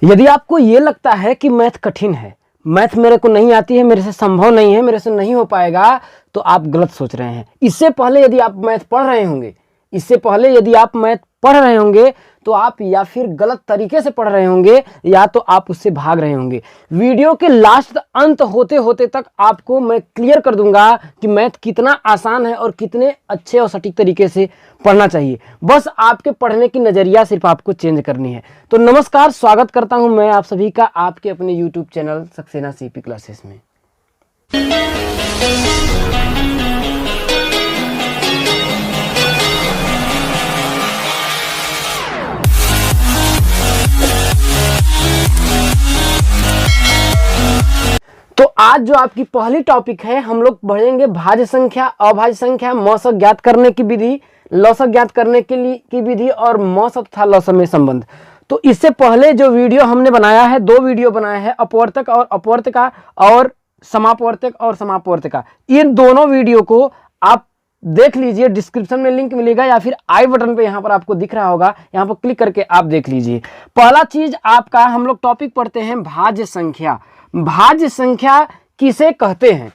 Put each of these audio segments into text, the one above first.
यदि आपको ये लगता है कि मैथ कठिन है, मैथ मेरे को नहीं आती है, मेरे से संभव नहीं है, मेरे से नहीं हो पाएगा, तो आप गलत सोच रहे हैं। इससे पहले यदि आप मैथ पढ़ रहे होंगे, तो आप या फिर गलत तरीके से पढ़ रहे होंगे या तो आप उससे भाग रहे होंगे। वीडियो के लास्ट अंत होते होते तक आपको मैं क्लियर कर दूंगा कि मैथ कितना आसान है और कितने अच्छे और सटीक तरीके से पढ़ना चाहिए। बस आपके पढ़ने की नज़रिया सिर्फ आपको चेंज करनी है। तो नमस्कार, स्वागत करता हूं मैं आप सभी का आपके अपने YouTube channel Saxena CP classes में। तो आज जो आपकी पहली टॉपिक है, हम लोग पढ़ेंगे भाज्य संख्या, अभाज्य संख्या, मौसक ज्ञात करने की विधि, लौसक ज्ञात करने की विधि और मौसक तथा लौसक में संबंध। तो इससे पहले जो वीडियो हमने बनाया है, 2 वीडियो बनाए हैं, अपवर्तक और अपवर्तिका और समापवर्तक और समापवर्तिका। इन दोनों वीडियो को आप देख लीजिए, डिस्क्रिप्शन में लिंक मिलेगा या फिर आई बटन पे यहाँ पर आपको दिख रहा होगा, यहाँ पर क्लिक करके आप देख लीजिए। पहला चीज आपका, हम लोग टॉपिक पढ़ते हैं भाज्य संख्या। भाज्य संख्या किसे कहते हैं?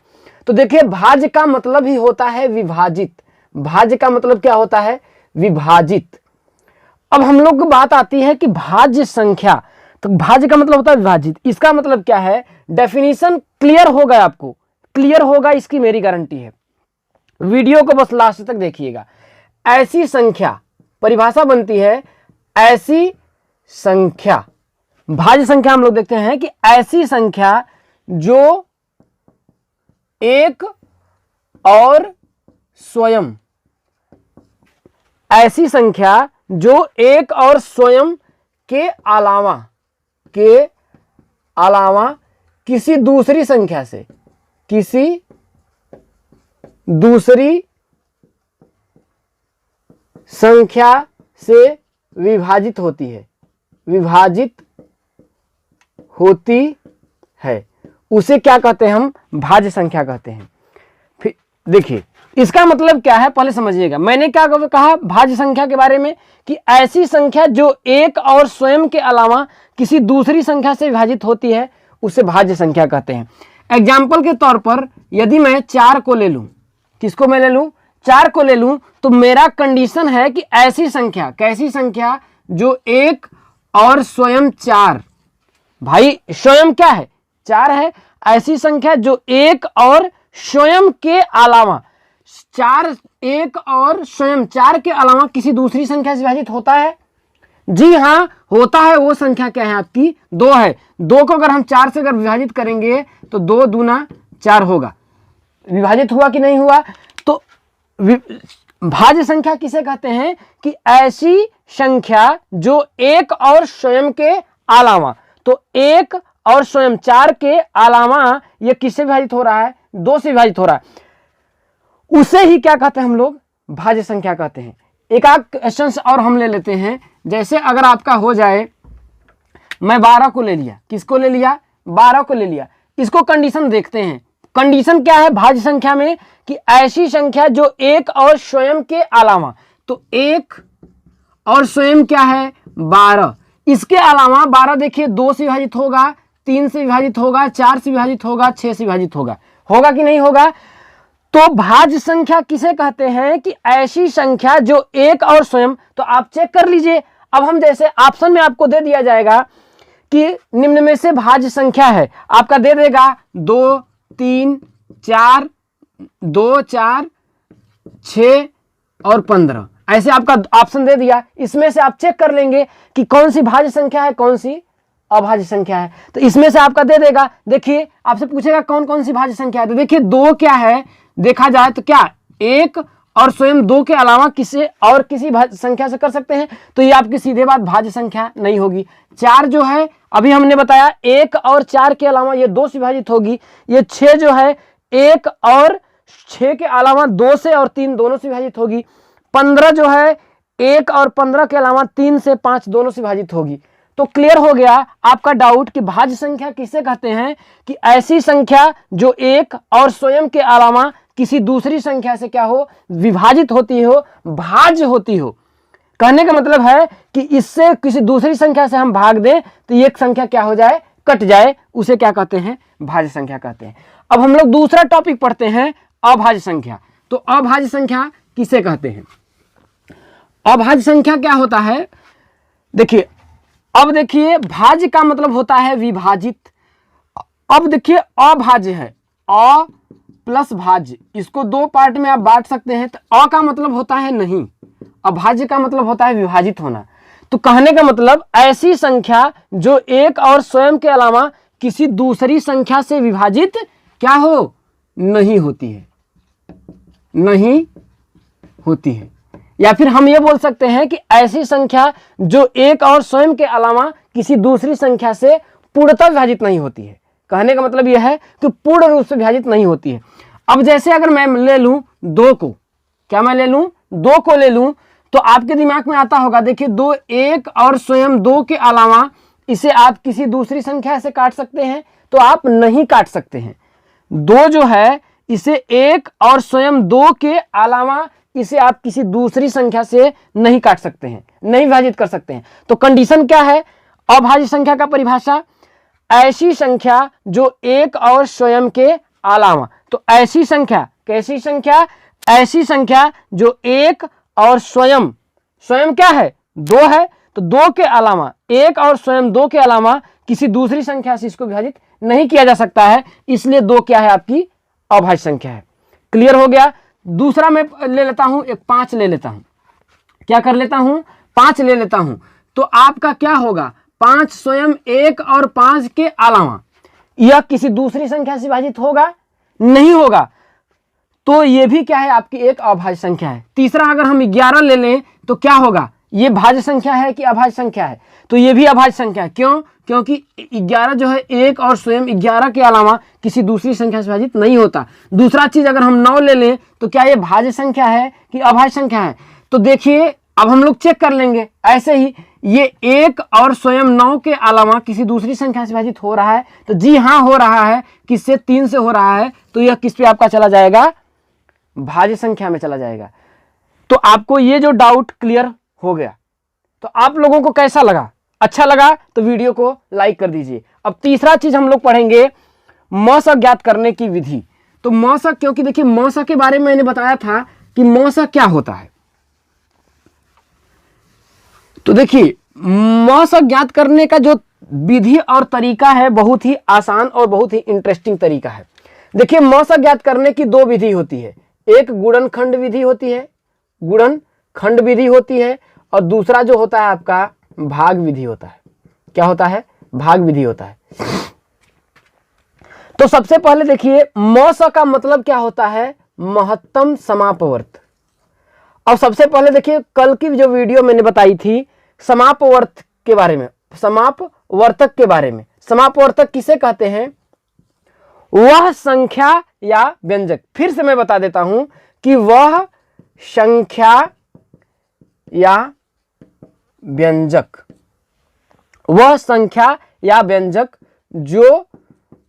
तो देखिए, भाज्य का मतलब ही होता है विभाजित। भाज्य का मतलब क्या होता है? विभाजित। अब हम लोग को बात आती है कि भाज्य संख्या, तो भाज्य का मतलब होता है विभाजित। इसका मतलब क्या है? डेफिनेशन क्लियर होगा, आपको क्लियर होगा, इसकी मेरी गारंटी है। वीडियो को बस लास्ट तक देखिएगा। ऐसी संख्या, परिभाषा बनती है ऐसी संख्या। भाज्य संख्या हम लोग देखते हैं कि ऐसी संख्या जो एक और स्वयं, ऐसी संख्या जो एक और स्वयं के अलावा किसी दूसरी संख्या से, किसी दूसरी संख्या से विभाजित होती है, उसे क्या कहते हैं? हम भाज्य संख्या कहते हैं। फिर देखिए, इसका मतलब क्या है पहले समझिएगा। मैंने क्या कहा भाज्य संख्या के बारे में कि ऐसी संख्या जो एक और स्वयं के अलावा किसी दूसरी संख्या से विभाजित होती है, उसे भाज्य संख्या कहते हैं। एग्जाम्पल के तौर पर यदि मैं 4 को ले लूं, किसको मैं ले लूं? 4 को ले लूं, तो मेरा कंडीशन है कि ऐसी संख्या, कैसी संख्या जो एक और स्वयं 4, भाई स्वयं क्या है? 4 है। ऐसी संख्या जो एक और स्वयं के अलावा, 4 एक और स्वयं 4 के अलावा किसी दूसरी संख्या से विभाजित होता है। जी हाँ, होता है। वो संख्या क्या है आपकी? 2 है। 2 को अगर हम 4 से अगर विभाजित करेंगे तो 2 दूना 4 होगा। विभाजित हुआ कि नहीं हुआ? तो भाज्य संख्या किसे कहते हैं? कि ऐसी संख्या जो एक और स्वयं के अलावा, तो एक और स्वयं 4 के अलावा ये किससे विभाजित हो रहा है? 2 से विभाजित हो रहा है। उसे ही क्या कहते हैं हम लोग? भाज्य संख्या कहते हैं। एक आध क्वेश्चन और हम ले लेते हैं। जैसे अगर आपका हो जाए, मैं 12 को ले लिया, किसको ले लिया? 12 को ले लिया। इसको कंडीशन देखते हैं। कंडीशन क्या है भाज्य संख्या में? कि ऐसी संख्या जो एक और स्वयं के अलावा, तो एक और स्वयं क्या है? 12। इसके अलावा 12 देखिए 2 से विभाजित होगा, 3 से विभाजित होगा, 4 से विभाजित होगा, 6 से विभाजित होगा कि नहीं होगा? तो भाज्य संख्या किसे कहते हैं? कि ऐसी संख्या जो एक और स्वयं, तो आप चेक कर लीजिए। अब हम जैसे ऑप्शन में आपको दे दिया जाएगा कि निम्न में से भाज्य संख्या है, आपका दे देगा 2, 3, 4, 2, 4, 6 और 15, ऐसे आपका ऑप्शन दे दिया। इसमें से आप चेक कर लेंगे कि कौन सी भाज्य संख्या है, कौन सी अभाज्य संख्या है। तो इसमें से आपका दे देगा। देखिए, आपसे पूछेगा कौन कौन सी भाज्य संख्या है, तो देखिए 2 क्या है? देखा जाए तो क्या एक और स्वयं 2 के अलावा किसी और किसी भाज्य संख्या से कर सकते हैं, तो ये आपकी सीधे बात भाज्य संख्या नहीं होगी। 4 जो है, अभी हमने बताया 1 और 4 के अलावा ये 2 से विभाजित होगी। ये 6 जो है, 1 और 6 के अलावा 2 से और 3 दोनों से विभाजित होगी। 15 जो है, 1 और 15 के अलावा 3 से 5 दोनों से विभाजित होगी। तो क्लियर हो गया आपका डाउट कि भाज्य संख्या किसे कहते हैं? कि ऐसी संख्या जो एक और स्वयं के अलावा किसी दूसरी संख्या से क्या हो? विभाजित होती हो, भाज्य होती हो। कहने का मतलब है कि इससे किसी दूसरी संख्या से हम भाग दें तो ये एक संख्या क्या हो जाए, कट जाए, उसे क्या कहते हैं, भाज्य संख्या कहते हैं। अब हम लोग दूसरा टॉपिक पढ़ते हैं, अभाज्य संख्या। तो अभाज्य संख्या किसे कहते हैं? अभाज्य संख्या क्या होता है, देखिए, अब देखिए भाज्य का मतलब होता है विभाजित। अब देखिए अभाज्य है, अ प्लस भाज्य, इसको दो पार्ट में आप बांट सकते हैं। तो अ का मतलब होता है नहीं, अभाज्य का मतलब होता है विभाजित होना। तो कहने का मतलब ऐसी संख्या जो एक और स्वयं के अलावा किसी दूसरी संख्या से विभाजित क्या हो, नहीं होती है, नहीं होती है। या फिर हम ये बोल सकते हैं कि ऐसी संख्या जो एक और स्वयं के अलावा किसी दूसरी संख्या से पूर्णतः विभाजित नहीं होती है। कहने का मतलब यह है कि पूर्ण रूप से विभाजित नहीं होती है। अब जैसे अगर मैं ले लूं 2 को, क्या मैं ले लूं 2 को ले लूं, तो आपके दिमाग में आता होगा, देखिए 2 एक और स्वयं 2 के अलावा इसे आप किसी दूसरी संख्या से काट सकते हैं, तो आप नहीं काट सकते हैं। 2 जो है इसे एक और स्वयं 2 के अलावा इसे आप किसी दूसरी संख्या से नहीं काट सकते हैं, नहीं विभाजित कर सकते हैं। तो कंडीशन क्या है अभाज्य संख्या का परिभाषा, ऐसी संख्या जो एक और स्वयं के अलावा। तो ऐसी संख्या, कैसी संख्या, ऐसी संख्या जो एक और स्वयं, स्वयं क्या है 2 है, तो 2 के अलावा, एक और स्वयं 2 के अलावा किसी दूसरी संख्या से इसको विभाजित नहीं किया जा सकता है, इसलिए 2 क्या है आपकी अभाज्य संख्या है। क्लियर हो गया। दूसरा मैं ले लेता हूं, एक 5 ले लेता हूं, क्या कर लेता हूं 5 ले लेता हूं। तो आपका क्या होगा, 5 स्वयं 1 और 5 के अलावा यह किसी दूसरी संख्या से विभाजित होगा, नहीं होगा, तो ये भी क्या है आपकी एक अभाज्य संख्या है। तीसरा अगर हम 11 ले लें तो क्या होगा, ये भाज्य संख्या है कि अभाज्य संख्या है, तो ये भी अभाज्य संख्या है। क्यों, क्योंकि 11 जो है एक और स्वयं 11 के अलावा किसी दूसरी संख्या से विभाजित नहीं होता। दूसरा चीज अगर हम 9 ले लें तो क्या ये भाज्य संख्या है कि अभाज्य संख्या है, तो देखिए अब हम लोग चेक कर लेंगे। ऐसे ही ये एक और स्वयं 9 के अलावा किसी दूसरी संख्या से विभाजित हो रहा है, तो जी हाँ हो रहा है, किससे 3 से हो रहा है, तो यह किस पे आपका चला जाएगा, भाज्य संख्या में चला जाएगा। तो आपको ये जो डाउट क्लियर हो गया। तो आप लोगों को कैसा लगा, अच्छा लगा तो वीडियो को लाइक कर दीजिए। अब तीसरा चीज हम लोग पढ़ेंगे मौसा ज्ञात करने की विधि। तो मौसा, क्योंकि देखिए मौसा के बारे में मैंने बताया था कि मौसा क्या होता है। तो देखिए मौसा ज्ञात करने का जो विधि और तरीका है बहुत ही आसान और बहुत ही इंटरेस्टिंग तरीका है। देखिए मौसा ज्ञात करने की 2 विधि होती है, एक गुणनखंड विधि होती है, गुणनखंड विधि होती है, और दूसरा जो होता है आपका भाग विधि होता है। क्या होता है, भाग विधि होता है। तो सबसे पहले देखिए मौसा का मतलब क्या होता है, महत्तम समापवर्त। और सबसे पहले देखिए कल की जो वीडियो मैंने बताई थी समापवर्त के बारे में, समापवर्तक के बारे में। समापवर्तक किसे कहते हैं, वह संख्या या व्यंजक, फिर से मैं बता देता हूं कि वह संख्या या व्यंजक, वह संख्या या व्यंजक जो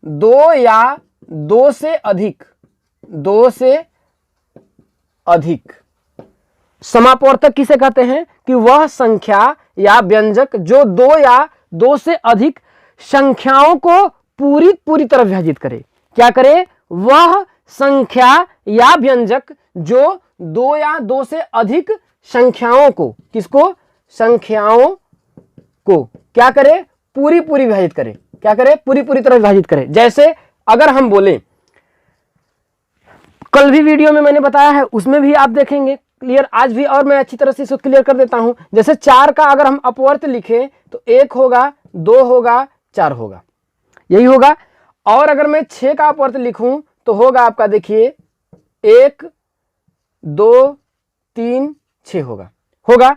2 या 2 से अधिक, 2 से अधिक, समापवर्तक किसे कहते हैं कि वह संख्या या व्यंजक जो 2 या 2 से अधिक संख्याओं को पूरी तरह विभाजित करे। क्या करे, वह संख्या या व्यंजक जो 2 या 2 से अधिक संख्याओं को, किसको, संख्याओं को क्या करे, पूरी विभाजित करे। क्या करे, पूरी तरह विभाजित करे। जैसे अगर हम बोले, कल भी वीडियो में मैंने बताया है, उसमें भी आप देखेंगे क्लियर, आज भी और मैं अच्छी तरह से इसको क्लियर कर देता हूं। जैसे 4 का अगर हम अपवर्त लिखें तो 1 होगा, 2 होगा, 4 होगा, यही होगा। और अगर मैं 6 का अपवर्त लिखूं तो होगा आपका, देखिए 1 2 3 6 होगा।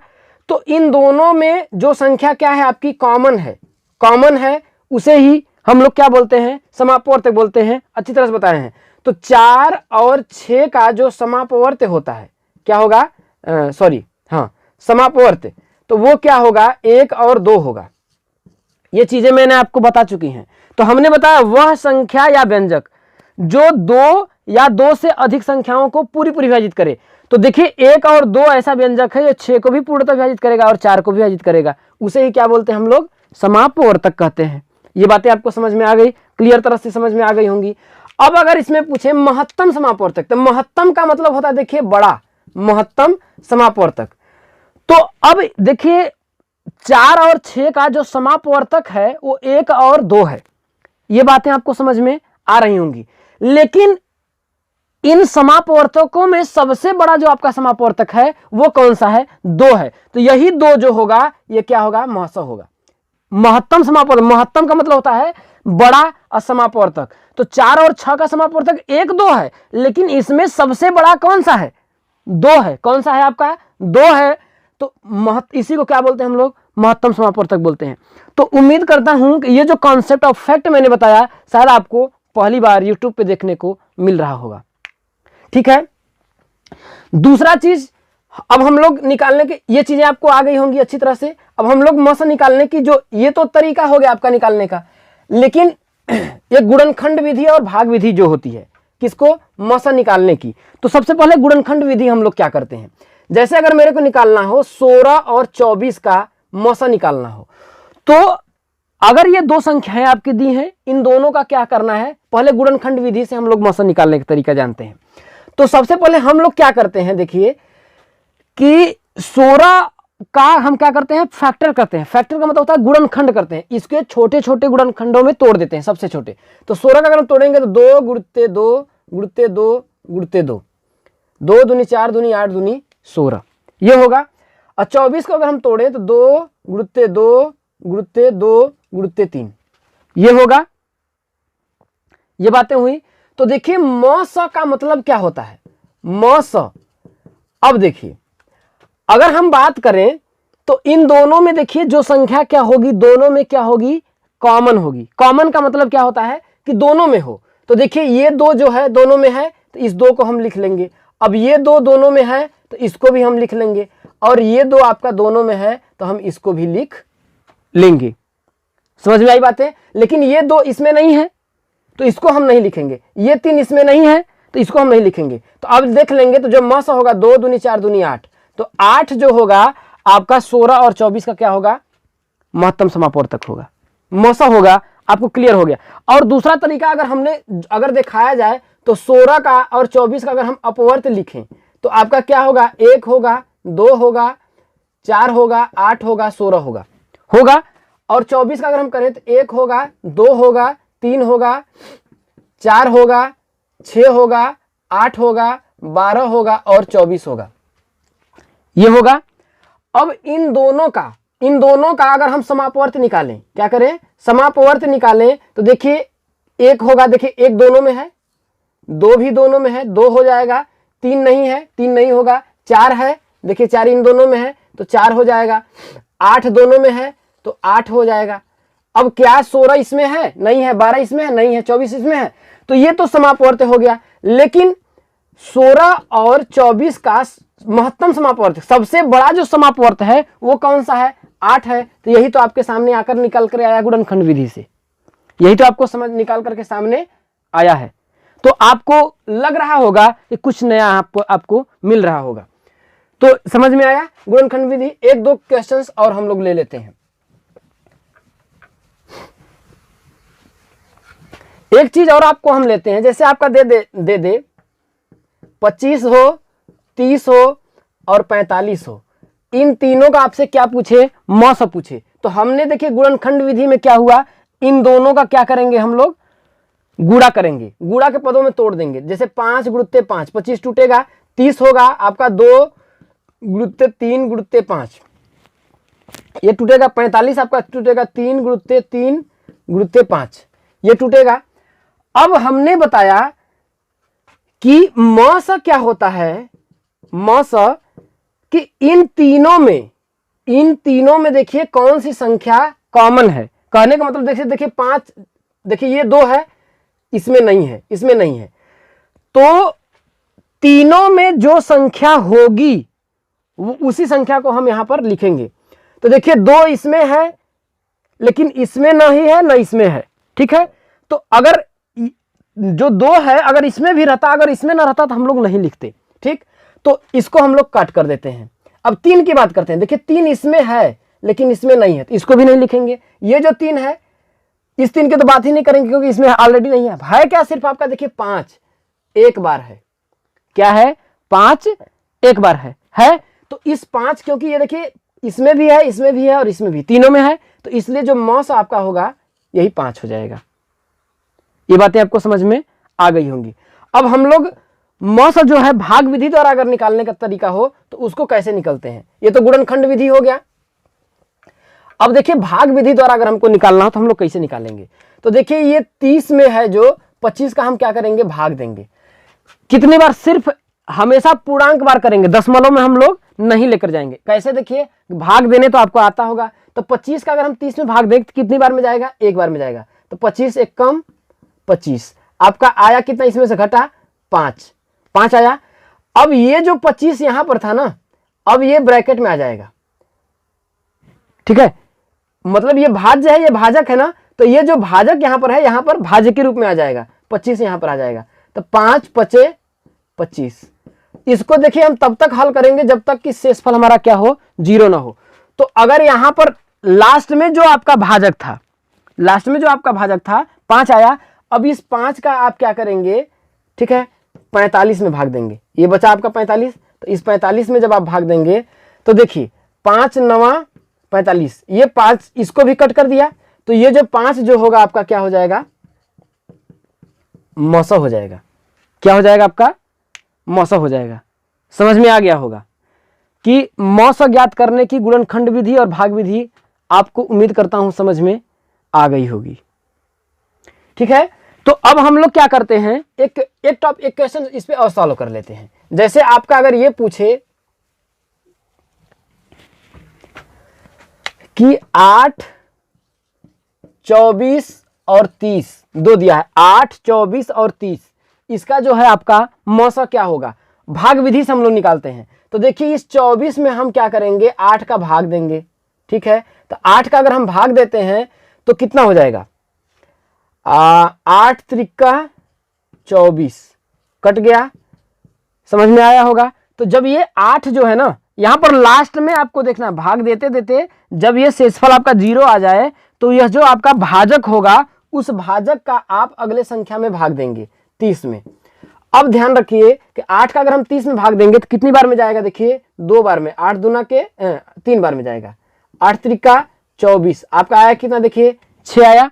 तो इन दोनों में जो संख्या क्या है आपकी, कॉमन है, उसे ही हम लोग क्या बोलते हैं, समापवर्त बोलते हैं। अच्छी तरह से बताए हैं। तो 4 और 6 का जो समापवर्त होता है क्या होगा, समापवर्त, तो वो क्या होगा, 1 और 2 होगा। ये चीजें मैंने आपको बता चुकी हैं। तो हमने बताया वह संख्या या व्यंजक जो 2 या 2 से अधिक संख्याओं को पूरी विभाजित करे। तो देखिए 1 और 2 ऐसा व्यंजक है जो 6 को भी पूर्णतः विभाजित करेगा और 4 को भी विभाजित करेगा, उसे ही क्या बोलते हैं हम लोग, समापवर्तक कहते हैं। ये बातें आपको समझ में आ गई, क्लियर तरह से समझ में आ गई होंगी। अब अगर इसमें पूछे महत्तम समापवर्तक, तो महत्तम का मतलब होता है देखिए बड़ा, महत्तम समापवर्तक। तो अब देखिए 4 और 6 का जो समापवर्तक है वो 1 और 2 है। ये बातें आपको समझ में आ रही होंगी। लेकिन इन समापवर्तकों में सबसे बड़ा जो आपका समापवर्तक है वो कौन सा है, 2 है। तो यही 2 जो होगा ये क्या होगा, महस होगा, महत्तम समापवर्तक। महत्तम का मतलब होता है बड़ा असमापवर्तक। तो 4 और 6 का समापवर्तक 1 2 है, लेकिन इसमें सबसे बड़ा कौन सा है, 2 है। कौन सा है आपका, 2 है। तो इसी को क्या बोलते हैं हम लोग, महत्तम समापवर्तक बोलते हैं। तो उम्मीद करता हूं कि ये जो कॉन्सेप्ट ऑफ फैक्ट मैंने बताया शायद आपको पहली बार यूट्यूब पे देखने को मिल रहा होगा। ठीक है, दूसरा चीज अब हम लोग निकालने के, ये चीजें आपको आ गई होंगी अच्छी तरह से। अब हम लोग मौसा निकालने की, जो ये तो तरीका हो गया आपका निकालने का, लेकिन ये गुणनखंड विधि और भाग विधि जो होती है किसको, मौसा निकालने की। तो सबसे पहले गुणनखंड विधि हम लोग क्या करते हैं, जैसे अगर मेरे को निकालना हो 16 और 24 का मौसा निकालना हो, तो अगर ये 2 संख्याएं आपकी दी हैं, इन दोनों का क्या करना है, पहले गुणनखंड विधि से हम लोग मौसा निकालने का तरीका जानते हैं। तो सबसे पहले हम लोग क्या करते हैं, देखिए कि 16 का हम क्या करते हैं, फैक्टर करते हैं। फैक्टर का मतलब होता है गुणनखंड करते हैं, इसके छोटे छोटे गुणनखंडों में तोड़ देते हैं, सबसे छोटे। तो 16 का अगर हम तोड़ेंगे तो 2 गुणते 2 गुणते 2 गुणते 2, 2 दूनी 4 दूनी 8 दूनी 16, ये होगा। और 24 को अगर हम तोड़ें तो 2 गुणते 2 गुणते 2 गुणते 3, ये होगा। ये बातें हुई। तो देखिए मौस का मतलब क्या होता है, मौस। अब देखिए अगर हम बात करें तो इन दोनों में देखिए जो संख्या क्या होगी, दोनों में क्या होगी, कॉमन होगी। कॉमन का मतलब क्या होता है कि दोनों में हो। तो देखिए ये 2 जो है दोनों में है, तो इस 2 को हम लिख लेंगे। अब ये 2 दोनों में है तो इसको भी हम लिख लेंगे, और ये 2 आपका दोनों में है तो हम इसको भी लिख लेंगे। समझ में आई बातें। लेकिन ये 2 इसमें नहीं है तो इसको हम नहीं लिखेंगे, ये 3 इसमें नहीं है तो इसको हम नहीं लिखेंगे। तो अब देख लेंगे तो जो मस होगा 2 दूनी 4 दूनी 8, तो 8 जो होगा आपका 16 और 24 का क्या होगा, महत्तम समापवर्तक होगा, मौसा होगा। आपको क्लियर हो गया। और दूसरा तरीका अगर दिखाया जाए तो 16 का और 24 का अगर हम अपवर्त लिखें तो आपका क्या होगा, 1 होगा, 2 होगा, 4 होगा, 8 होगा, 16 होगा। और 24 का अगर हम करें तो 1 होगा, 2 होगा, 3 होगा, 4 होगा, 6 होगा, 8 होगा, 12 होगा और 24 होगा, ये होगा। अब इन दोनों का अगर हम समापवर्त निकालें, क्या करें, समापवर्त निकालें, तो देखिए 1 होगा, देखिए 1 दोनों में है, 2 भी दोनों में है, 2 हो जाएगा, 3 नहीं है, 3 नहीं होगा, 4 है, देखिए 4 इन दोनों में है तो 4 हो जाएगा, 8 दोनों में है तो 8 हो जाएगा। अब क्या 16 इसमें है, नहीं है, 12 इसमें है, नहीं है, 24 इसमें है, तो ये तो समापवर्त हो गया। लेकिन 16 और 24 का महत्तम समापवर्त, सबसे बड़ा जो समापवर्त है वो कौन सा है, 8 है। तो यही तो आपके सामने आकर निकल कर आया गुणनखंड विधि से, यही तो आपको समझ निकाल करके सामने आया है। तो आपको लग रहा होगा कि कुछ नया आपको मिल रहा होगा। तो समझ में आया गुणनखंड विधि। 1-2 क्वेश्चंस और हम लोग ले लेते हैं। एक चीज और आपको हम लेते हैं, जैसे आपका दे 25 हो, 30 हो और 45 हो, इन तीनों का आपसे क्या पूछे, मौस पूछे। तो हमने देखिए गुणनखंड विधि में क्या हुआ, इन दोनों का क्या करेंगे हम लोग, गुणा करेंगे, गुणा के पदों में तोड़ देंगे। जैसे 5 गुणते 5, 25 टूटेगा, 30 होगा आपका 2 गुणते 3 गुणते 5, ये टूटेगा। 45 आपका टूटेगा 3 गुणते 3 गुणते 5, ये टूटेगा। अब हमने बताया कि मौस क्या होता है, मौस कि इन तीनों में देखिए कौन सी संख्या कॉमन है। कहने का मतलब देखिए 5, देखिए ये 2 है, इसमें नहीं है, इसमें नहीं है, तो तीनों में जो संख्या होगी उसी संख्या को हम यहां पर लिखेंगे। तो देखिए 2 इसमें है लेकिन इसमें नहीं है, ना इसमें है, ठीक है। तो अगर जो 2 है अगर इसमें भी रहता, अगर इसमें ना रहता तो हम लोग नहीं लिखते, ठीक। तो इसको हम लोग काट कर देते हैं। अब 3 की बात करते हैं। देखिए 3 इसमें है लेकिन इसमें नहीं है, तो इसको भी नहीं लिखेंगे। ये जो 3 है, इस 3 की तो बात ही नहीं करेंगे क्योंकि इसमें ऑलरेडी नहीं है क्या सिर्फ आपका देखिए 5 एक बार है। क्या है? 5 एक बार है। तो इस 5, क्योंकि ये देखिए इसमें भी है, इसमें भी है और इसमें भी, तीनों में है, तो इसलिए जो मॉस आपका होगा यही 5 हो जाएगा। ये बातें आपको समझ में आ गई होंगी। अब हम लोग मॉस जो है भाग विधि द्वारा अगर निकालने का तरीका हो तो उसको कैसे निकलते हैं? ये तो गुणनखंड विधि हो गया। अब देखिए भाग विधि द्वारा अगर हमको निकालना हो तो हम लोग कैसे निकालेंगे? तो देखिए ये 30 में है जो 25 का हम क्या करेंगे? भाग देंगे। कितनी बार? सिर्फ हमेशा पूर्णांक बार करेंगे, दशमलव में हम लोग नहीं लेकर जाएंगे। कैसे? देखिए भाग देने तो आपको आता होगा। तो 25 का अगर हम 30 में भाग दें तो कितनी बार में जाएगा? एक बार में जाएगा। तो 25 एक कम 25, आपका आया कितना? इसमें से घटा 5 आया। अब ये जो 25 यहां पर था ना, अब ये ब्रैकेट में आ जाएगा। ठीक है, मतलब ये भाज्य है, ये भाजक है ना, तो ये जो भाजक यहां पर है, यहां पर भाज्य के रूप में आ जाएगा। 25 यहां पर आ जाएगा। तो 5 पचे 25। इसको देखिए हम तब तक हल करेंगे जब तक कि शेषफल हमारा क्या हो? 0 ना हो। तो अगर यहां पर लास्ट में जो आपका भाजक था, 5 आया। अब इस 5 का आप क्या करेंगे? ठीक है, 45 में भाग देंगे। ये बचा आपका 45। तो इस 45 में जब आप भाग देंगे तो देखिए 5 9 45, ये 5 इसको भी कट कर दिया। तो ये जो 5 जो होगा आपका क्या हो जाएगा? मौसा हो जाएगा। क्या हो जाएगा आपका? मौसा हो जाएगा। समझ में आ गया होगा कि मौसा ज्ञात करने की गुणनखंड विधि और भाग विधि आपको उम्मीद करता हूं समझ में आ गई होगी। ठीक है, तो अब हम लोग क्या करते हैं? एक क्वेश्चन इस पे और सॉल्व कर लेते हैं। जैसे आपका अगर ये पूछे कि 8 24 और 30 दो दिया है, 8 24 और 30, इसका जो है आपका मौसा क्या होगा? भाग विधि से हम लोग निकालते हैं। तो देखिए इस 24 में हम क्या करेंगे? 8 का भाग देंगे। ठीक है, तो 8 का अगर हम भाग देते हैं तो कितना हो जाएगा? 8 त्रिका 24 कट गया। समझ में आया होगा। तो जब ये 8 जो है ना, यहां पर लास्ट में आपको देखना, भाग देते देते जब ये शेषफल आपका 0 आ जाए तो यह जो आपका भाजक होगा उस भाजक का आप अगले संख्या में भाग देंगे 30 में। अब ध्यान रखिए कि 8 का अगर हम 30 में भाग देंगे तो कितनी बार में जाएगा? देखिए 2 बार में, 8 दूना के 3 बार में जाएगा। 8 त्रिका 24, आपका आया कितना? देखिए 6 आया।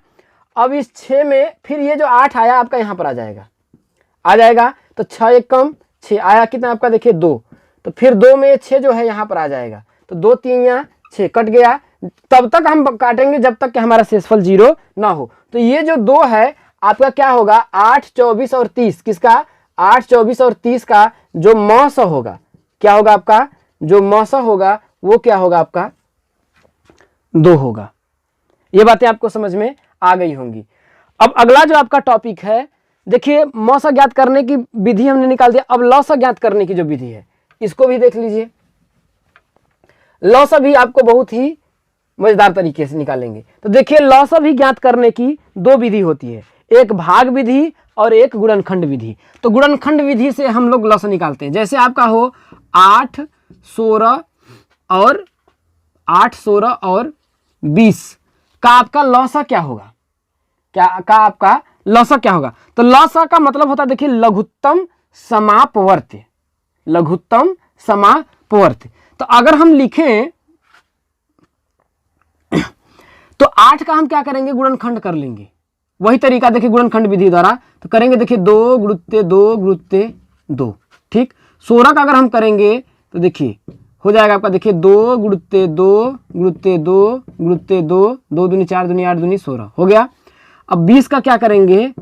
अब इस 6 में फिर ये जो 8 आया आपका यहां पर आ जाएगा। तो 6 एक कम 6 आया कितना आपका? देखिए 2। तो फिर 2 में 6 जो है यहां पर आ जाएगा। तो 2 3 या 6 कट गया। तब तक हम काटेंगे जब तक कि हमारा शेषफल 0 ना हो। तो ये जो 2 है आपका क्या होगा? 8 24 और 30, किसका? 8 24 और 30 का जो मौसा होगा, क्या होगा आपका? जो मौसा होगा वो क्या होगा आपका? 2 होगा। ये बातें आपको समझ में आ गई होंगी। अब अगला जो आपका टॉपिक है, देखिए मौसा ज्ञात करने की विधि हमने निकाल दिया। अब लौसा ज्ञात करने की जो विधि है इसको भी देख लीजिए। लौसा भी आपको बहुत ही मजेदार तरीके से निकालेंगे। तो देखिए लौसा भी ज्ञात करने की 2 विधि होती है, एक भाग विधि और एक गुणनखंड विधि। तो गुणनखंड विधि से हम लोग लौसा निकालते हैं। जैसे आपका हो 8 16 और 20 का आपका लौसा क्या होगा? आपका लौसा क्या होगा? तो लौसा का मतलब होता है देखिए लघुत्तम समापवर्त्य। तो अगर हम लिखें तो 8 का हम क्या करेंगे? गुणनखंड कर लेंगे। वही तरीका देखिए गुणनखंड विधि द्वारा तो करेंगे। देखिए 2 गुणुत्ते 2 गुणुत्ते 2। ठीक, 16 का अगर हम करेंगे तो देखिए हो जाएगा आपका, देखिए 2 गुणुत्ते 2 गुणुत्ते 2 गुणुत्ते 2, 2 दूनी 4 दूनी 8 दूनी 16 हो गया। अब 20 का क्या करेंगे?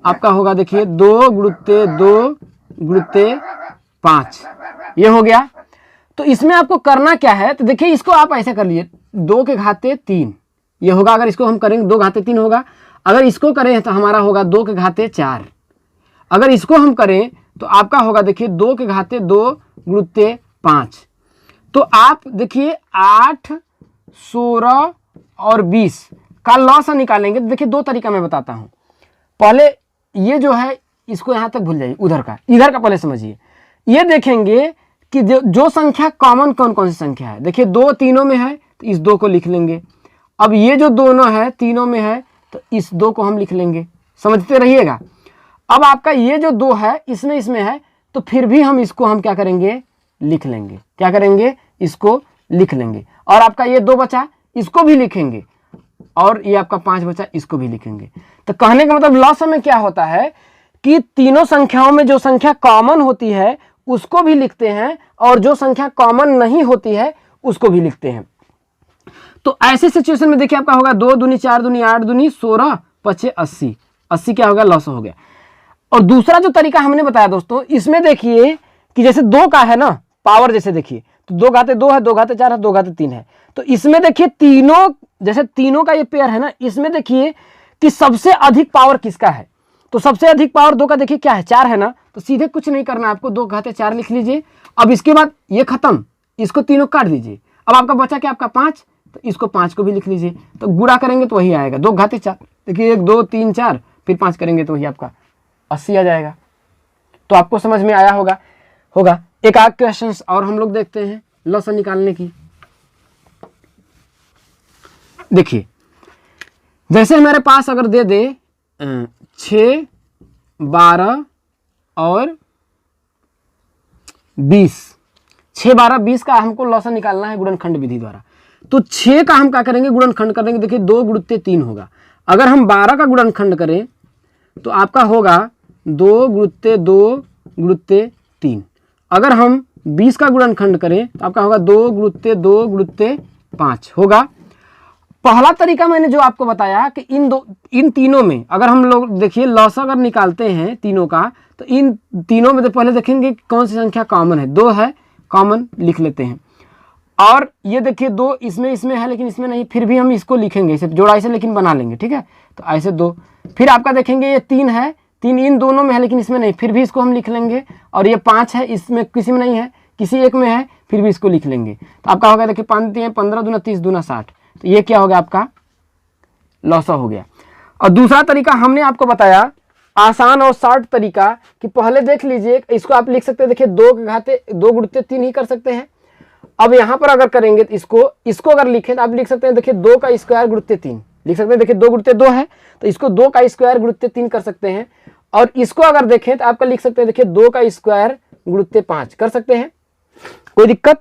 आपका होगा देखिए 2 गुणुत्ते 2 गुणुत्ते 5, ये हो गया। तो इसमें आपको करना क्या है? तो देखिए इसको आप ऐसे कर लीजिए, 2 के घाते 3 ये होगा। अगर इसको हम करेंगे 2 घाते 3 होगा। अगर इसको करें तो हमारा होगा 2 के घाते 4। अगर इसको हम करें तो आपका होगा देखिए 2 के घाते 2 गुणुत्ते 5। तो आप देखिए 8 16 और 20 का लौसा निकालेंगे। तो देखिए 2 तरीका मैं बताता हूं। पहले ये जो है इसको यहां तक भूल जाइए, इधर का पहले समझिए। ये देखेंगे कि जो संख्या कॉमन कौन कौन सी संख्या है। देखिए 2 तीनों में है तो इस 2 को लिख लेंगे। अब ये जो दोनों है तीनों में है तो इस 2 को हम लिख लेंगे, समझते रहिएगा। अब आपका ये जो 2 है इसमें है तो फिर भी हम इसको हम क्या करेंगे, लिख लेंगे। क्या करेंगे, इसको लिख लेंगे। और आपका ये 2 बचा, इसको भी लिखेंगे। और ये आपका 5 बचा, इसको भी लिखेंगे। तो कहने का मतलब लॉस में क्या होता है कि तीनों संख्याओं में जो संख्या कॉमन होती है उसको भी लिखते हैं और जो संख्या कॉमन नहीं होती है उसको भी लिखते हैं। तो ऐसे सिचुएशन में देखिए आपका होगा 2 दूनी 4 दूनी 8 दूनी 16 5 80, 80 क्या होगा, लॉस हो गया। और दूसरा जो तरीका हमने बताया दोस्तों, इसमें देखिए कि जैसे 2 का है ना पावर, जैसे देखिए तो 2 घाते 2 है, 2 घाते 4 है, 2 घाते 3 है। तो इसमें देखिए तीनों, जैसे तीनों का ये पेयर है ना, इसमें देखिए कि सबसे अधिक पावर किसका है। तो सबसे अधिक पावर 2 का देखिए क्या है, 4 है ना। तो सीधे कुछ नहीं करना आपको, 2 घाते 4 लिख लीजिए। अब इसके बाद ये खत्म, इसको तीनों काट दीजिए। अब आपका बचा क्या, आपका 5, तो इसको 5 को भी लिख लीजिए। तो गुणा करेंगे तो वही आएगा, 2 घाते 4। देखिए 1 2 3 4 फिर 5 करेंगे तो वही आपका 80 आ जाएगा। तो आपको समझ में आया होगा। एक आध क्वेश्चन और हम लोग देखते हैं लॉसन निकालने की। देखिए जैसे हमारे पास अगर दे दे 6 12 और 20, 6 12 20 का हमको लॉसन निकालना है गुणनखंड विधि द्वारा। तो 6 का हम क्या करेंगे, गुणनखंड करेंगे। देखिए 2 गुणित 3 होगा। अगर हम 12 का गुणनखंड करें तो आपका होगा 2 गुणित 2 गुणित 3। अगर हम 20 का गुणनखंड करें तो आपका होगा 2 गुणित 2 गुणित 5 होगा। पहला तरीका मैंने जो आपको बताया कि इन तीनों में अगर हम लोग देखिए लॉस अगर निकालते हैं तीनों का, तो इन तीनों में तो पहले देखेंगे कौन सी संख्या कॉमन है। 2 है, कॉमन लिख लेते हैं। और ये देखिए 2 इसमें है लेकिन इसमें नहीं, फिर भी हम इसको लिखेंगे, इसे जोड़ा इसे लेकिन बना लेंगे, ठीक है। तो ऐसे 2, फिर आपका देखेंगे ये 3 है, 3 इन दोनों में है लेकिन इसमें नहीं, फिर भी इसको हम लिख लेंगे। और ये 5 है, इसमें किसी में नहीं है, किसी एक में है, फिर भी इसको लिख लेंगे। तो आपका होगा देखिए 5 3 15 दूना 30 दूना 60। तो ये क्या हो गया, आपका लॉसा हो गया। और दूसरा तरीका हमने आपको बताया आसान और शॉर्ट तरीका कि पहले देख लीजिए, इसको आप लिख सकते हैं। देखिए 2 घाते 2 गुणित 3 ही कर सकते हैं। अब यहाँ पर अगर करेंगे तो इसको अगर लिखें तो आप लिख सकते हैं, देखिए 2 का स्क्वायर गुणित 3 लिख सकते हैं। देखिए 2 गुणित 2 है तो इसको 2 का स्क्वायर गुणित 3 कर सकते हैं। और इसको अगर देखें तो आपका लिख सकते हैं, देखिए 2 का स्क्वायर गुणित 5 कर सकते हैं, कोई दिक्कत।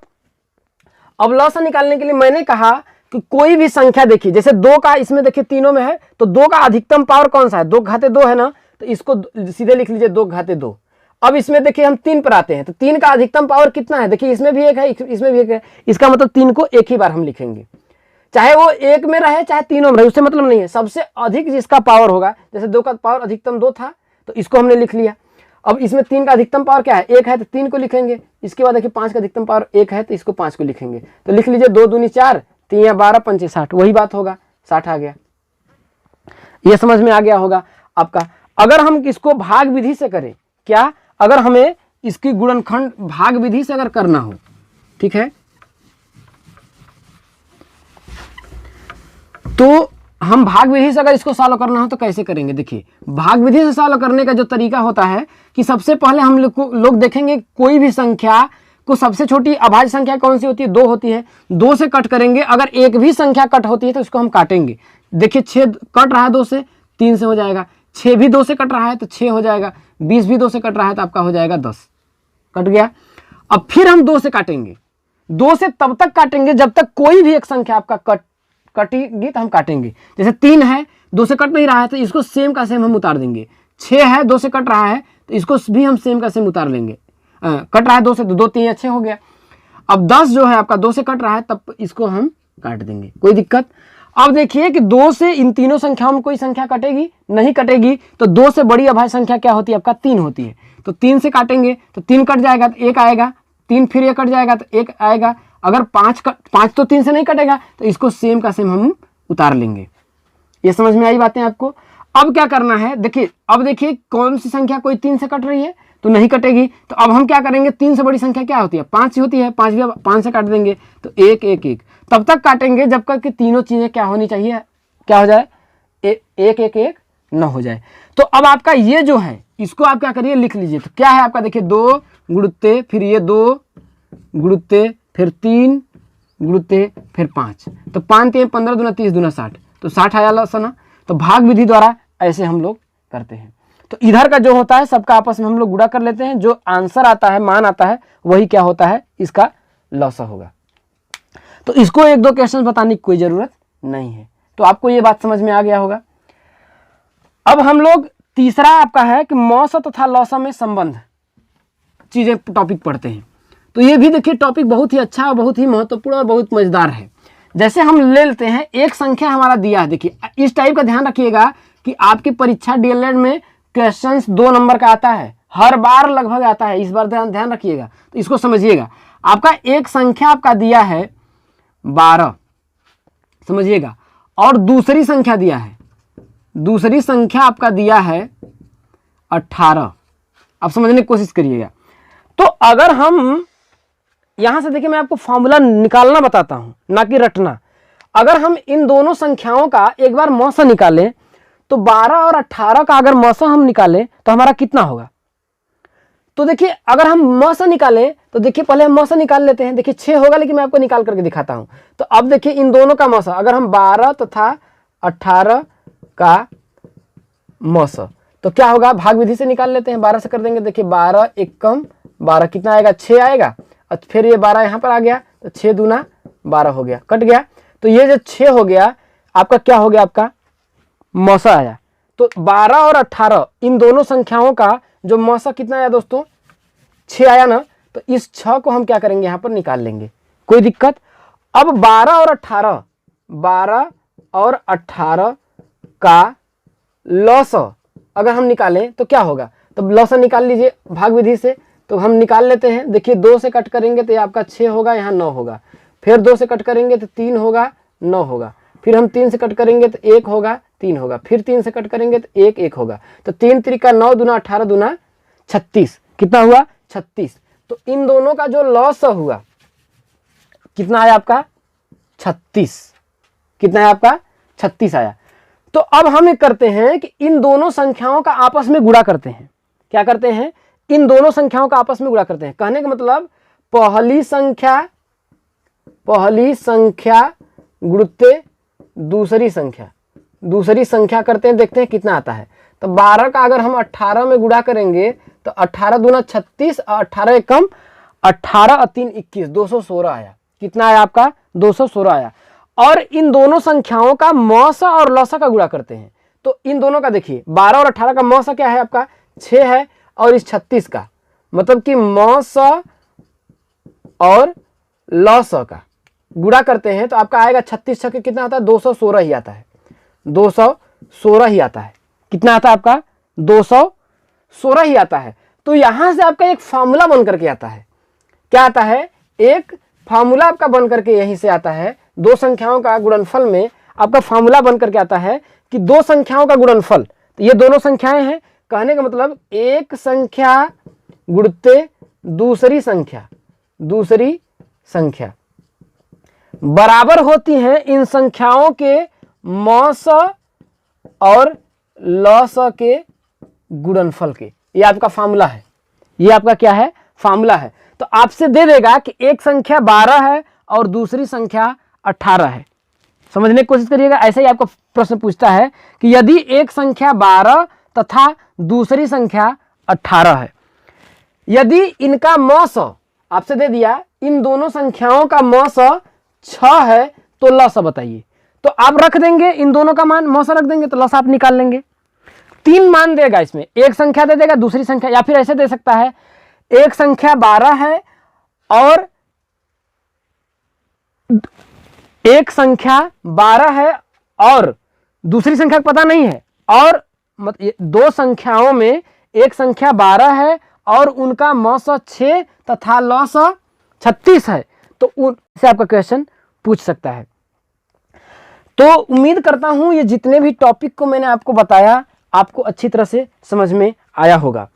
अब लॉस निकालने के लिए मैंने कहा कि कोई भी संख्या देखिए, जैसे 2 का इसमें देखिए तीनों में है तो 2 का अधिकतम पावर कौन सा है, 2 घाते 2 है ना। तो इसको सीधे लिख लीजिए 2 घाते 2। अब इसमें देखिए हम 3 पर आते हैं तो 3 का अधिकतम पावर कितना है, देखिए इसमें भी एक है, इसमें भी एक है। इसका मतलब 3 को एक ही बार हम लिखेंगे, चाहे वो एक में रहे चाहे तीनों में रहे, उससे मतलब नहीं है। सबसे अधिक जिसका पावर होगा, जैसे 2 का पावर अधिकतम 2 था तो इसको हमने लिख लिया। अब इसमें 3 का अधिकतम पावर क्या है, 1 है तो 3 को लिखेंगे। इसके बाद देखिए 5 का अधिकतम पावर 1 है तो इसको 5 को लिखेंगे। तो लिख लीजिए 2 दूनी 4 3 या 12 5 60, वही बात होगा, 60 आ गया। ये समझ में आ गया होगा आपका। अगर हम इसको भाग विधि से करें, क्या, अगर हमें इसकी गुणनखंड भाग विधि से अगर करना हो, ठीक है, तो हम भाग विधि से अगर इसको सॉल्व करना हो तो कैसे करेंगे। देखिए भाग विधि से सॉल्व करने का जो तरीका होता है कि सबसे पहले हम लोग देखेंगे कोई भी संख्या को सबसे छोटी अभाज्य संख्या कौन सी होती है, 2 होती है। 2 से कट करेंगे, अगर एक भी संख्या कट होती है तो इसको हम काटेंगे। देखिए 6 कट रहा है 2 से, 3 से हो जाएगा। 6 भी 2 से कट रहा है तो 6 हो जाएगा। 20 भी 2 से कट रहा है तो आपका हो जाएगा 10, कट गया। अब फिर हम 2 से काटेंगे, 2 से तब तक काटेंगे जब तक कोई भी एक संख्या आपका कटेगी तो हम काटेंगे। जैसे 3 है 2 से कट नहीं रहा है तो इसको सेम का सेम हम उतार देंगे। 6 है 2 से कट रहा है तो इसको भी हम सेम का सेम उतार लेंगे। कट रहा है 2 से, 2 3 या 6 हो गया। अब 10 जो है आपका 2 से कट रहा है तब इसको हम काट देंगे, कोई दिक्कत। अब देखिए कि 2 से इन तीनों संख्याओं में कोई संख्या कटेगी, नहीं कटेगी। तो 2 से बड़ी अभाज्य संख्या क्या होती है, आपका 3 होती है। तो 3 से काटेंगे तो 3 कट जाएगा तो 1 आएगा, 3 फिर ये कट जाएगा तो 1 आएगा। अगर 5 तो 3 से नहीं कटेगा तो इसको सेम का सेम हम उतार लेंगे। ये समझ में आई बातें आपको। अब क्या करना है, देखिए अब देखिए कौन सी संख्या कोई 3 से कट रही है तो नहीं कटेगी। तो अब हम क्या करेंगे, 3 से बड़ी संख्या क्या होती है, 5 ही होती है। 5 भी 5 से काट देंगे तो 1 1 1 तब तक काटेंगे जब तक कि तीनों चीजें क्या होनी चाहिए, क्या हो जाए, 1 1 1 न हो जाए। तो अब आपका ये जो है इसको आप क्या करिए, लिख लीजिए। तो क्या है आपका, देखिए 2 गुणित फिर ये 2 गुणुत्ते फिर 3 गुणुत्ते फिर 5, तो 5 3 15 दूना 30 दूना 60, तो 60 आया लसा ना। तो भाग विधि द्वारा ऐसे हम लोग करते हैं। तो इधर का जो होता है सबका आपस में हम लोग गुणा कर लेते हैं, जो आंसर आता है, मान आता है, वही क्या होता है, इसका लसा होगा। तो इसको 1-2 क्वेश्चन बताने की कोई जरूरत नहीं है। तो आपको ये बात समझ में आ गया होगा। अब हम लोग तीसरा आपका है कि मौसा तथा लौसा में संबंध चीजें टॉपिक पढ़ते हैं। तो ये भी देखिए टॉपिक बहुत ही अच्छा और बहुत ही महत्वपूर्ण और बहुत मजेदार है। जैसे हम ले लेते हैं एक संख्या हमारा दिया है, देखिए इस टाइप का ध्यान रखिएगा कि आपकी परीक्षा डीएलएड में क्वेश्चंस 2 नंबर का आता है, हर बार लगभग आता है, इस बार ध्यान रखिएगा। तो इसको समझिएगा, आपका एक संख्या आपका दिया है 12, समझिएगा, और दूसरी संख्या दिया है, दूसरी संख्या आपका दिया है 18। अब समझने की कोशिश करिएगा। तो अगर हम यहां से देखिए, मैं आपको फॉर्मूला निकालना बताता हूं, ना कि रटना। अगर हम इन दोनों संख्याओं का एक बार मौसा निकालें, तो 12 और 18 का अगर मौसा हम निकालें तो हमारा कितना होगा। तो देखिए अगर हम मौसा निकालें तो देखिए पहले हम मौसा निकाल लेते हैं। देखिए 6 होगा, लेकिन मैं आपको निकाल करके दिखाता हूं। तो अब देखिए इन दोनों का मौसा, अगर हम 12 तथा 18 का मौसा, तो क्या होगा, भाग विधि से निकाल लेते हैं। 12 से कर देंगे, देखिए 12 1 कम 12 कितना आएगा, 6 आएगा। और फिर ये 12 यहाँ पर आ गया, तो 6 दूना 12 हो गया, कट गया। तो ये जो 6 हो गया आपका, क्या हो गया, आपका मौसा आया। तो 12 और 18 इन दोनों संख्याओं का जो मौसा कितना आया दोस्तों, 6 आया ना। तो इस 6 को हम क्या करेंगे, यहाँ पर निकाल लेंगे, कोई दिक्कत। अब 12 और 18, 12 और 18 का लौसा अगर हम निकालें तो क्या होगा, तो लौसा निकाल लीजिए भाग विधि से। तो हम निकाल लेते हैं। देखिए 2 से कट करेंगे तो ये आपका 6 होगा, यहाँ 9 होगा। फिर 2 से कट करेंगे तो 3 होगा, 9 होगा। फिर हम 3 से कट करेंगे तो 1 होगा, 3 होगा। फिर 3 से कट करेंगे तो 1 1 होगा। तो 3 त्रिका 9 दूना 18 दूना 36, कितना हुआ, 36। तो इन दोनों का जो लॉस हुआ कितना आया आपका, 36। कितना है आपका, 36 आया। तो अब हम एक करते हैं कि इन दोनों संख्याओं का आपस में गुणा करते हैं। क्या करते हैं, इन दोनों संख्याओं का आपस में गुणा करते हैं। कहने का मतलब पहली संख्या गुणुत्ते दूसरी संख्या करते हैं, देखते हैं कितना आता है। तो 12 का अगर हम 18 में गुणा करेंगे तो 18 दूना 36 और 18 कम 18 और 3 21, 216 आया। कितना आया आपका, 216 आया। और इन दोनों संख्याओं का मौसा और लौसा का गुणा करते हैं। तो इन दोनों का देखिए 12 और 18 का मौसा क्या है आपका, 6 है, और इस 36 का मतलब कि मौसा और लौसा का गुणा करते हैं तो आपका आएगा 36 छक्के कितना आता है, 216 ही आता है। 216 ही आता है। कितना आता है आपका, 216 ही आता है। तो यहां से आपका एक फार्मूला बन करके आता है। क्या आता है, एक फार्मूला आपका बन करके यहीं से आता है। दो संख्याओं का गुणनफल में आपका फार्मूला बन करके आता है कि दो संख्याओं का गुणनफल, तो ये दोनों संख्याएं हैं। कहने का मतलब एक संख्या गुणते दूसरी संख्या बराबर होती हैं इन संख्याओं के मौस और लौस के गुणनफल के। ये आपका फार्मूला है, ये आपका क्या है, फार्मूला है। तो आपसे दे देगा कि एक संख्या 12 है और दूसरी संख्या 18 है। समझने की कोशिश करिएगा। ऐसे ही आपको प्रश्न पूछता है कि यदि एक संख्या 12 तथा दूसरी संख्या 18 है, यदि इनका मौस आपसे दे दिया, इन दोनों संख्याओं का मौस 6 है तो लौसा बताइए। तो आप रख देंगे इन दोनों का मान, मौसा रख देंगे तो लौसा आप निकाल लेंगे। 3 मान देगा इसमें, एक संख्या दे देगा दूसरी संख्या, या फिर ऐसे दे सकता है एक संख्या 12 है और एक संख्या 12 है और दूसरी संख्या पता नहीं है, और दो संख्याओं में एक संख्या 12 है और उनका मौस 6 तथा लौस 36 है, तो उनसे आपका क्वेश्चन पूछ सकता है। तो उम्मीद करता हूं ये जितने भी टॉपिक को मैंने आपको बताया आपको अच्छी तरह से समझ में आया होगा।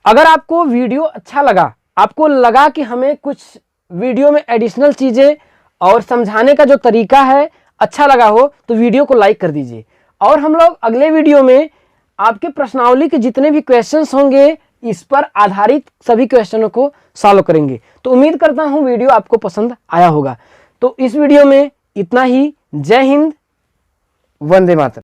अगर आपको वीडियो अच्छा लगा, आपको लगा कि हमें कुछ वीडियो में एडिशनल चीज़ें और समझाने का जो तरीका है अच्छा लगा हो, तो वीडियो को लाइक कर दीजिए। और हम लोग अगले वीडियो में आपके प्रश्नावली के जितने भी क्वेश्चंस होंगे इस पर आधारित सभी क्वेश्चनों को सॉल्व करेंगे। तो उम्मीद करता हूं वीडियो आपको पसंद आया होगा। तो इस वीडियो में इतना ही। जय हिंद, वंदे मातरम।